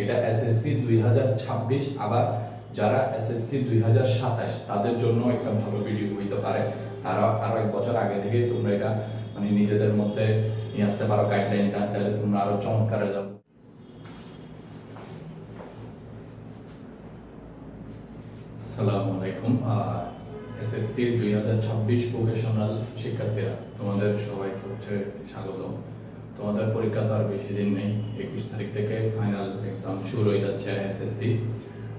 এটা এসএসসি 2026, আবার যারা এসএসসি 2027 তাদের জন্য একটা ভালো ভিডিও হইতে পারে। তারা আরো 1 বছর আগে থেকে তোমরা এটা মানে নিজেদের মধ্যে নিয়ে আসতে পারো গাইডলাইনটা, তাহলে তোমরা আরো চমৎকার হয়ে যাবে। আসসালামু আলাইকুম। এসএসসি 2026 প্রফেশনাল শিক্ষার্থীরা, তোমাদের সবাইকে হচ্ছে স্বাগত। তোমাদের পরীক্ষা তো আর বেশি দিন নেই, 21 তারিখ থেকে ফাইনাল এক্সাম শুরু হয়ে যাচ্ছে এসএসসি।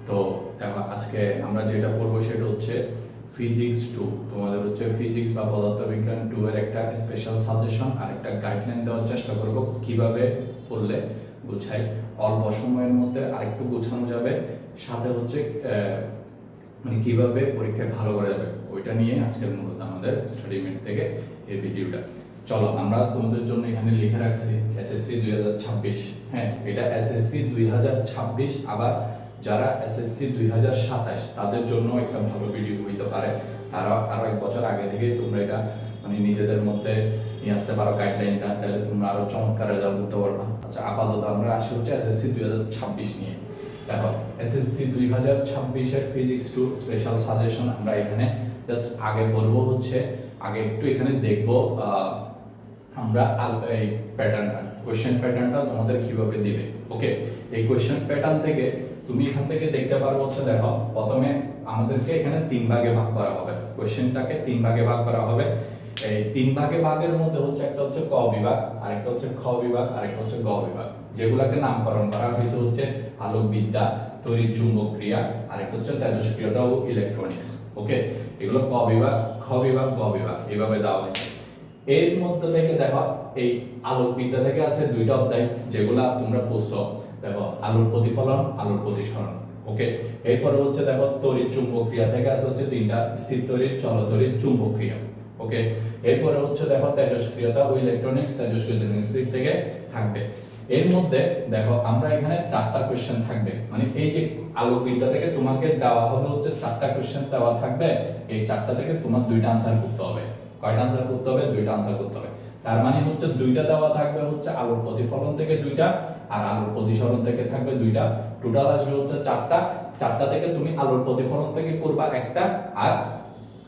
তো দেখো, আজকে আমরা যেটা পড়বো সেটা হচ্ছে ফিজিক্স 2। তোমাদের হচ্ছে ফিজিক্স বা পদার্থবিজ্ঞান 2 এর একটা স্পেশাল সাজেশন আর একটা গাইডলাইন দেওয়ার চেষ্টা করব, কিভাবে পড়লে গুছাই অল্প সময়ের মধ্যে আরেকটু গোছানো যাবে, সাথে হচ্ছে মানে কিভাবে পরীক্ষায় ভালো করা যাবে, ওইটা নিয়ে আজকের মূলত আমাদের স্টাডিমেন্ট থেকে এই ভিডিওটা। চলো, আমরা তোমাদের জন্য এখানে লিখে রাখছি এসএসসি 2026। হ্যাঁ, এটা এসএসসি 2026, আবার যারা এসএসসি 2027 তাদের জন্য একটা ভালো ভিডিও হইতে পারে। তারা আরো 1 বছর আগে থেকে তোমরা এটা মানে নিজেদের মধ্যে নিয়ে আসতে পারো গাইডলাইনটা, তাহলে তোমরা আরো চমৎকার রেজাল্ট করতে পারবা। আচ্ছা, আপাতত আমরা আসি হচ্ছে এসএসসি 2026 নিয়ে। দেখো, এসএসসি 2026 এর ফিজিক্স 2 স্পেশাল সাজেশন আমরা এখানে জাস্ট আগে পড়বো হচ্ছে, আগে একটু এখানে দেখবো আমরা এই প্যাটার্নটা, কোশ্চেন প্যাটার্নটা তোমাদের কিভাবে দিবে। ওকে, এই কোশ্চেন প্যাটার্ন থেকে তুমি এখান থেকে দেখতে পারবো হচ্ছে, দেখো প্রথমে আমাদেরকে এখানে 3 ভাগে ভাগ করা হবে, কোশ্চেনটাকে 3 ভাগে ভাগ করা হবে। এই 3 ভাগের মধ্যে হচ্ছে একটা হচ্ছে ক বিভাগ, আরেকটা হচ্ছে খ বিভাগ, আরেকটা হচ্ছে গ বিভাগ, যেগুলোকে নামকরণ করা হয়েছে হচ্ছে আলোকবিদ্যা, তড়িৎ চুম্বক ক্রিয়া, আরেকটা হচ্ছে তেজস্ক্রিয়তা ও ইলেকট্রনিক্স। ওকে, এগুলো ক বিভাগ, খ বিভাগ, গ বিভাগ এভাবে দেওয়া হয়েছে। এর মধ্যে থেকে দেখো, এই আলোকবিদ্যা থেকে আছে 2টা অধ্যায় যেগুলা তোমরা পড়ছো। দেখো, আলোর প্রতিফলন, আলোর প্রতিসরণ। ওকে, এরপরে হচ্ছে দেখো তড়িৎ চুম্বক ক্রিয়া থেকে আছে হচ্ছে 3টা, স্থির তড়িৎ, চল তড়িৎ, চুম্বক ক্রিয়া। ওকে, এরপরে হচ্ছে দেখো তেজস্ক্রিয়তা ও ইলেকট্রনিক্স, তেজস্ক্রিয়তা থেকে থাকবে। এর মধ্যে দেখো আমরা এখানে 4টা কোশ্চেন থাকবে, মানে এই যে আলোকবিদ্যা থেকে তোমাকে দেওয়া হবে হচ্ছে 4টা কোশ্চেন দেওয়া থাকবে। এই 4টা থেকে তোমার 2টা আনসার করতে হবে। কয়টা আনসার করতে হবে? 2টা আনসার করতে হবে। তার মানে হচ্ছে 2টা দেওয়া থাকবে হচ্ছে আলোর প্রতিফলন থেকে 2টা, আর আলোর প্রতিসরণ থেকে থাকবে 2টা। টোটাল আসবে হচ্ছে 4টা। 4টা থেকে তুমি আলোর প্রতিফলন থেকে করবা একটা, আর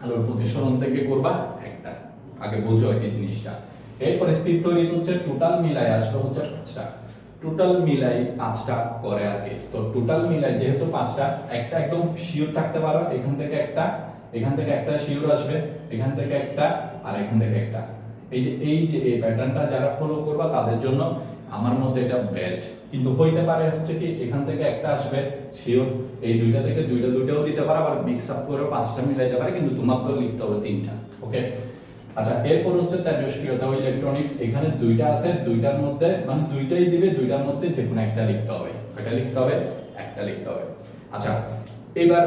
আলোর প্রতিসরণ থেকে করবা একটা। আগে বুঝো এই জিনিসটা। এরপরে স্থির তড়িৎ হচ্ছে টোটাল মিলাই আসবে হচ্ছে 5টা। টোটাল মিলাই 5টা করে আর কি। তো টোটাল মিলাই যেহেতু 5টা, একটা একদম শিওর থাকতে পারো, এখান থেকে একটা, এখান থেকে একটা শিওর আসবে, এখান থেকে একটা, আর এখান থেকে একটা। এই যে এই প্যাটার্নটা যারা ফলো করবা তাদের জন্য আমার মতে এটা বেস্ট। কিন্তু হইতে পারে হচ্ছে কি এখান থেকে একটা আসবে শিওর, এই 2টা থেকে 2টাও দিতে পারে, আবার মিক্স আপ করে 5টা মিলাইতে পারে, কিন্তু তোমার তো লিখতে হবে 3টা। ওকে, আচ্ছা, এরপর হচ্ছে তেজস্ক্রিয়তা ও ইলেকট্রনিক্স। এখানে 2টা আছে, 2টার মধ্যে মানে 2টাই দিবে, 2টার মধ্যে যে কোনো একটা লিখতে হবে। কয়টা লিখতে হবে? একটা লিখতে হবে। আচ্ছা, এবার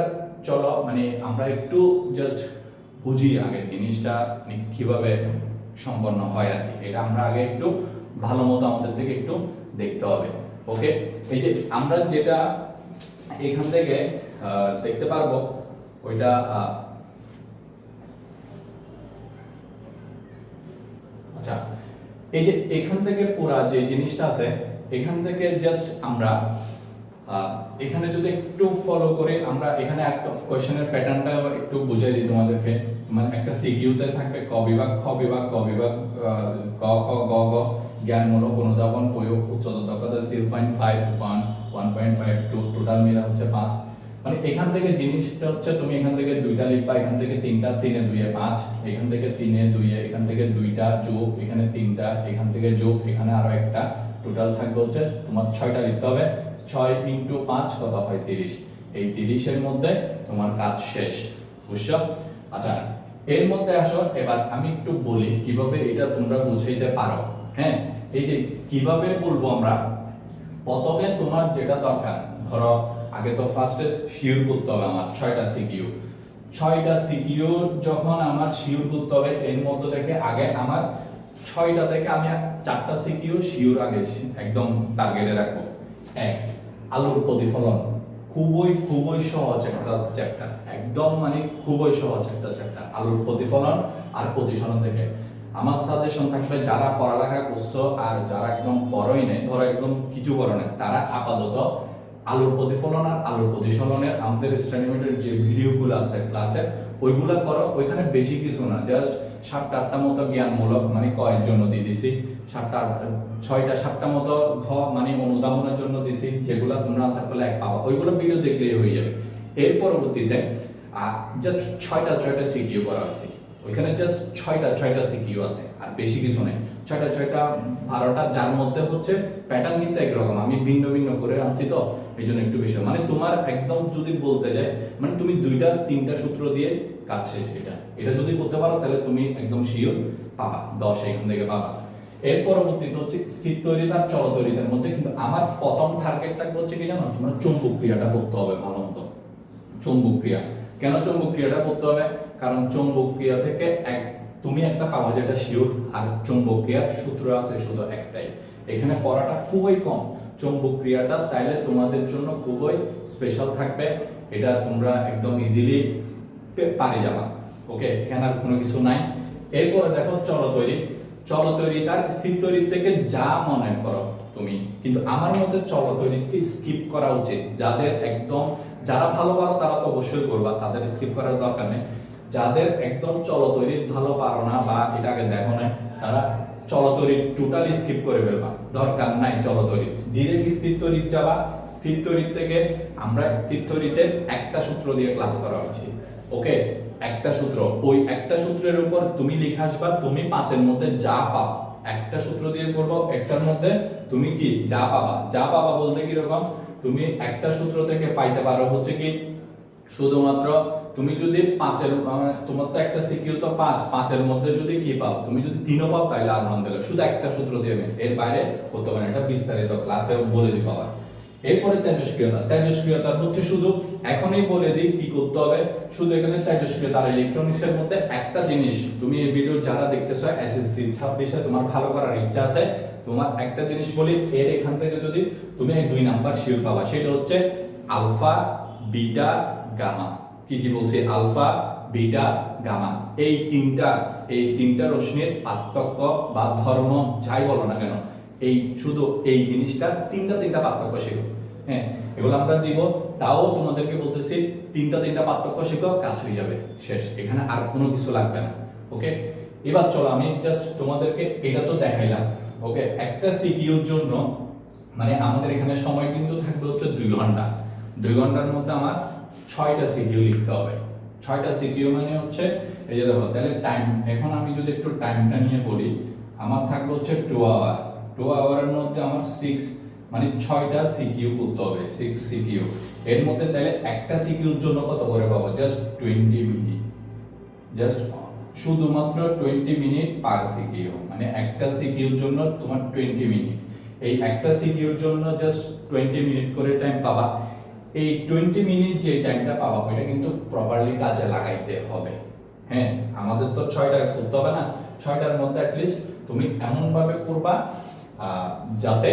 চলো মানে আমরা একটু জাস্ট বুঝি আগে জিনিসটা কিভাবে সম্পন্ন হয় আর কি। এটা আমরা আগে একটু ভালো মতো আমাদের থেকে একটু দেখতে হবে। ওকে, এই যে আমরা যেটা এখান থেকে দেখতে পারবো ওইটা আচ্ছা, এই যে এখান থেকে পুরা যে জিনিসটা আছে, এখান থেকে জাস্ট আমরা এখানে যদি একটু ফলো করে আমরা এখানে একটা কোশ্চেনের প্যাটার্নটা একটু বুঝাই দিই তোমাদেরকে। মানে একটা সিকিউতে থাকবে ক বিভাগ, খ বিভাগ, গ বিভাগ, ক খ গ গ, জ্ঞানমূলক, অনুধাবন, প্রয়োগ, উচ্চতর দক্ষতা 0.5 1 1.52, টোটাল মিলা হচ্ছে 5। মানে এখান থেকে জিনিসটা হচ্ছে তুমি এখান থেকে 2টা লিখবা, এখান থেকে 3টা, 3 এ 2 এ 5, এখান থেকে 3 এ 2 এ, এখান থেকে 2টা যোগ, এখানে 3টা, এখান থেকে যোগ, এখানে আরো একটা, টোটাল থাকবে হচ্ছে তোমার 6টা লিখতে হবে। 6 × 5 কত হয়? 30। এই 30 এর মধ্যে তোমার কাজ শেষ। বুঝছো? আচ্ছা, এর মধ্যে আসো, এবার আমি একটু বলি কিভাবে এটা তোমরা বুঝাইতে পারো। হ্যাঁ, এই যে কিভাবে বলবো আমরা, প্রথমে তোমার যেটা দরকার, ধরো আগে তো ফার্স্টে শিওর করতে হবে আমার 6টা সিকিউ। 6টা সিকিউ যখন আমার শিওর করতে হবে, এর মধ্যে থেকে আগে আমার 6টা থেকে আমি 4টা সিকিউ শিওর আগে একদম টার্গেটে রাখবো। এক, আলোর প্রতিফলন। খুবই সহজ একটা চ্যাপ্টার, একদম মানে খুবই সহজ একটা চ্যাপ্টার। আলোর প্রতিফলন আর প্রতিসরণ থেকে আমার সাজেশন থাকবে যারা পড়ালেখা করছো আর যারা একদম পড়োই নেই, ধরো একদম কিছু করো না, তারা আপাতত আলোর প্রতিফলন আর আলোর প্রতিফলনের আমাদের স্ট্যান্ডার্ডের যে ভিডিওগুলো আছে ক্লাসের ওইগুলা করো। ওইখানে বেশি কিছু না, জাস্ট 7-8টা মতো জ্ঞানমূলক মানে কয়ের জন্য দিয়ে দিছি, 6টা-7টা মতো মানে অনুধাবনের জন্য দিছি, যেগুলা তোমরা আনসার করলে 1 পাবা। ওইগুলো ভিডিও দেখলেই হয়ে যাবে। এর পরবর্তীতে জাস্ট 6টা সিকিউ করা হয়েছে। ওইখানে জাস্ট 6টা সিকিউ আছে, আর বেশি কিছু নেই। 6টা 12টা, যার মধ্যে হচ্ছে প্যাটার্ন কিন্তু একরকম, আমি ভিন্ন ভিন্ন করে আনছি তো এই জন্য একটু বেশি। মানে তোমার একদম যদি বলতে যায় মানে তুমি 2-3টা সূত্র দিয়ে কাজ শেষ। এটা যদি করতে পারো তাহলে তুমি একদম শিওর পাবা 10 এখান থেকে পাবা। এর পরবর্তীতে হচ্ছে স্থির তৈরি আর চল তৈরির মধ্যে কিন্তু আমার প্রথম টার্গেটটা হচ্ছে কি জানো, তোমরা চৌম্বক ক্রিয়াটা করতে হবে ভালো মতো। চৌম্বক ক্রিয়া কেন চৌম্বক ক্রিয়াটা করতে হবে? কারণ চৌম্বক ক্রিয়া থেকে তুমি একটা পাওয়া যেটা শিওর, আর চৌম্বক ক্রিয়ার সূত্র আছে শুধু একটাই। এখানে পড়াটা খুবই কম চৌম্বক ক্রিয়াটা, তাইলে তোমাদের জন্য খুবই স্পেশাল থাকবে। এটা তোমরা একদম ইজিলি পারে যাবা। ওকে, এখানে আর কোনো কিছু নাই। এরপরে দেখো চল তৈরি তার স্থির তৈরি থেকে যা মনে করো তুমি, কিন্তু আমার মতে চল তৈরিকে স্কিপ করা উচিত। যারা ভালো পারো তারা তো অবশ্যই করবা, তাদের স্কিপ করার দরকার নেই। যাদের একদম চল তৈরি ভালো পারো না বা এটা আগে দেখো না, তারা চল তৈরি টোটালি স্কিপ করে ফেলবা, দরকার নাই চল তৈরি। ডিরেক্ট স্থির তৈরি যাবা। স্থির তৈরি থেকে আমরা স্থির তৈরিতে একটা সূত্র দিয়ে ক্লাস করা হচ্ছে। ওকে, একটা সূত্র, ওই একটা সূত্রের উপর তুমি লিখে আসবা তুমি 5-এর মধ্যে যা পাও। একটা সূত্র দিয়ে করবো, একটার মধ্যে তুমি কি যা পাবা বলতে কি রকম, তুমি একটা সূত্র থেকে পাইতে পারো হচ্ছে কি শুধুমাত্র তুমি যদি 5-এর তোমার তো একটা সিকিউ তো 5-এর মধ্যে যদি কি পাও, তুমি যদি 3ও পাও তাহলে আলহামদুলিল্লাহ, শুধু একটা সূত্র দিয়ে এর বাইরে হতে পারে, এটা বিস্তারিত ক্লাসে বলে দিব আবার। এরপরে তেজস্ক্রিয়তার হচ্ছে শুধু এখনই বলে দিই কি করতে হবে। শুধু এখানে তেজস্ক্রিয়তা আর ইলেকট্রনিক্সের মধ্যে একটা জিনিস, তুমি এই ভিডিও যারা দেখতেছো এসএসসি 26-এ তোমার ভালো করার ইচ্ছা আছে, তোমার একটা জিনিস বলি, এর এখান থেকে যদি তুমি 2 নাম্বার শিওর পাবা, সেটা হচ্ছে আলফা বিটা গামা। কি বলছি? আলফা বিটা গামা, এই তিনটা রশ্মির পার্থক্য বা ধর্ম যাই বলো না কেন, এই শুধু এই জিনিসটা তিনটা পার্থক্য শেখো। হ্যাঁ, এগুলো আমরা দিব। তাও তোমাদেরকে বলতেছি তিনটা পার্থক্য শেখো, কাজ হয়ে যাবে, শেষ। এখানে আর কোনো কিছু লাগবে না। ওকে, এবার চলো আমি জাস্ট তোমাদেরকে এটা তো দেখাইলাম। ওকে, একটা সিকিউর জন্য মানে আমাদের এখানে সময় কিন্তু থাকবে হচ্ছে 2 ঘন্টা। 2 ঘন্টার মধ্যে আমার 6টা সিকিউ লিখতে হবে। 6টা সিকিউ মানে হচ্ছে এই যে দেখো, তাহলে টাইম, এখন আমি যদি একটু টাইমটা নিয়ে বলি, আমার থাকবে হচ্ছে 2 আওয়ার। 2 আওয়ারের মধ্যে আমার 6টা সিকিউ করতে হবে, 6 সিকিউ। এর মধ্যে তাহলে একটা সিকিউর জন্য কত করে পাবো? জাস্ট 20 মিনিট, জাস্ট শুধুমাত্র 20 মিনিট পার সিকিউ। মানে একটা সিকিউর জন্য তোমার 20 মিনিট। এই একটা সিকিউর জন্য জাস্ট 20 মিনিট করে টাইম পাবা। এই 20 মিনিট যে টাইমটা পাবা ওইটা কিন্তু প্রপারলি কাজে লাগাইতে হবে। হ্যাঁ, আমাদের তো 6টা করতে হবে না, 6টার মধ্যে অ্যাটলিস্ট তুমি এমন ভাবে করবা যাতে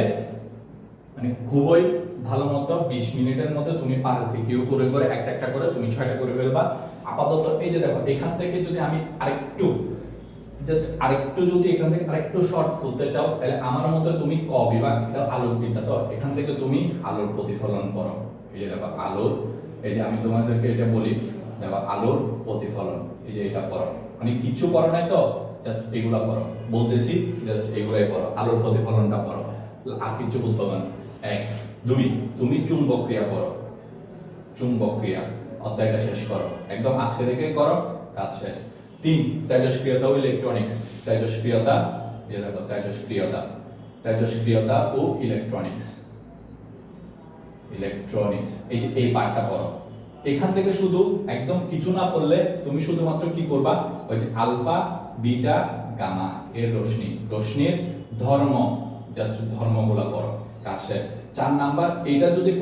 মানে খুবই ভালো মতো 20 মিনিটের মধ্যে তুমি পার সিকিউ করে একটা করে তুমি 6টা করে ফেলবা। আপাতত এই যে দেখো, এখান থেকে যদি আমি আরেকটু যদি এখান থেকে আরেকটু শর্ট করতে চাও, তাহলে আমার মতে তুমি ক বিভাগ, এটা আলোর বিদ্যা, তো এখান থেকে তুমি আলোর প্রতিফলন পড়ো। এই যে দেখো আলোর, এই যে আমি তোমাদেরকে এটা বলি, দেখো আলোর প্রতিফলন, এই যে এটা পড়ো। মানে কিছু পড়ো নাই তো, জাস্ট এগুলা পড়ো, বলতেছি জাস্ট এগুলাই পড়ো, আলোর প্রতিফলনটা পড়ো, আর কিছু বলতে হবে না। 1 2 তুমি চুম্বক ক্রিয়া পড়ো, চুম্বক ক্রিয়া অধ্যায়টা শেষ করো, একদম আজকে থেকে করো, কাজ শেষ। 3 তেজস্ক্রিয়তা ও ইলেকট্রনিক্স। তেজস্ক্রিয়তা, এই দেখো তেজস্ক্রিয়তা ও ইলেকট্রনিক্স, এই যে এই পার্টটা পড়ো। এখান থেকে শুধু একদম কিছু না পড়লে তুমি শুধুমাত্র কি করবা, ওই যে আলফা বিটা গামা এর রশ্মির ধর্ম, জাস্ট ধর্মগুলো পড়ো, কাজ শেষ। 4 নাম্বার এটা যদি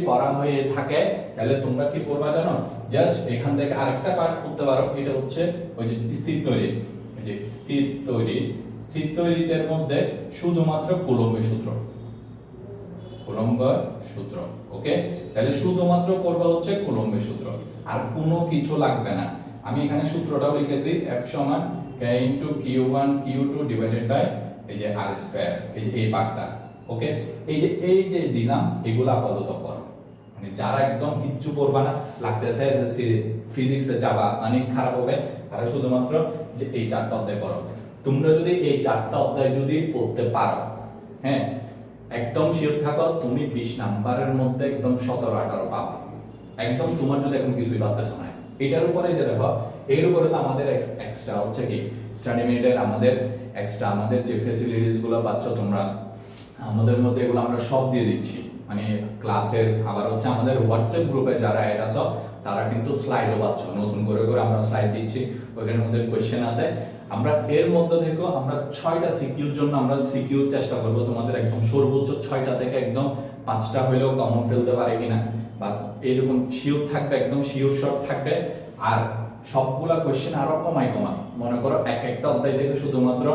পড়া হয়ে থাকে তাহলে তোমরা কি করবা জানো, জাস্ট এখান থেকে আরেকটা পার্ট করতে পারো, এটা হচ্ছে ওই যে স্থির তৈরি। এই যে স্থির তৈরির মধ্যে শুধুমাত্র কুলম্বের সূত্র। ওকে, তাহলে শুধুমাত্র পড়বা হচ্ছে কুলম্বের সূত্র, আর কোনো কিছু লাগবে না। আমি এখানে সূত্রটাও লিখে দিই, F = k into Q1 Q2 divided by এই যে r স্কয়ার, এই যে এই পার্টটা। ওকে, এই যে দিলাম এগুলা আপাতত করো, মানে যারা একদম কিচ্ছু পড়বা না লাগতেছে ফিজিক্সে যাবা অনেক খারাপ হবে, তারা শুধুমাত্র যে এই 4টা অধ্যায় পড়ো। তোমরা যদি এই 4টা অধ্যায় যদি পড়তে পারো, হ্যাঁ, একদম শিওর থাকো তুমি 20 নাম্বারের মধ্যে একদম 17-18 পাবা। একদম তোমার যদি এখন কিছুই পারতেছ না, এটার উপরে যে দেখো, এর উপরে তো আমাদের এক্সট্রা হচ্ছে কি স্টাডি মেটের আমাদের এক্সট্রা আমাদের যে ফ্যাসিলিটিস গুলো পাচ্ছ তোমরা আমাদের মধ্যে, এগুলো আমরা সব দিয়ে দিচ্ছি। মানে ক্লাসের আবার হচ্ছে আমাদের হোয়াটসঅ্যাপ গ্রুপে যারা অ্যাড আছো তারা কিন্তু স্লাইডও পাচ্ছ, নতুন করে করে আমরা স্লাইড দিচ্ছি, ওইখানের মধ্যে কোয়েশ্চেন আছে। আমরা এর মধ্যে থেকে আমরা 6টা সিকিউর জন্য আমরা সিকিউর চেষ্টা করব তোমাদের একদম সর্বোচ্চ 6টা থেকে একদম 5টা হইলেও কমন ফেলতে পারে কিনা, বা এরকম শিওর থাকবে, একদম শিওর শর্ট থাকবে। আর সবগুলা কোয়েশ্চেন আরো কমাই মনে করো একটা অধ্যায় থেকে শুধুমাত্র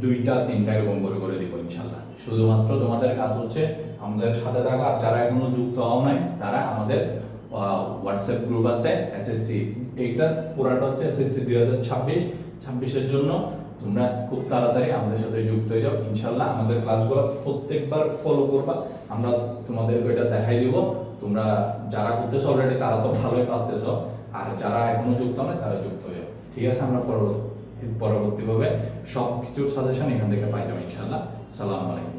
2টা 3টা এরকম করে করে দিব ইনশাআল্লাহ। শুধুমাত্র তোমাদের কাজ হচ্ছে আমাদের সাথে থাকা। আর যারা এখনো যুক্ত হও নাই তারা আমাদের হোয়াটসঅ্যাপ গ্রুপ আছে এসএসসি, এইটা পুরাটা হচ্ছে এসএসসি 2026-26-এর জন্য। তোমরা খুব তাড়াতাড়ি আমাদের সাথে যুক্ত হয়ে যাও ইনশাআল্লাহ। আমাদের ক্লাসগুলো প্রত্যেকবার ফলো করবা, আমরা তোমাদের এটা দেখাই দিব। তোমরা যারা করতেছো অলরেডি তারা তো ভালোই পারতেছো, আর যারা এখনো যুক্ত নয় তারা যুক্ত হয়ে যাও, ঠিক আছে? আমরা পরবর্তীভাবে সব কিছুর সাজেশন এখান থেকে পাই যাবো ইনশাআল্লাহ। সালাম আলাইকুম।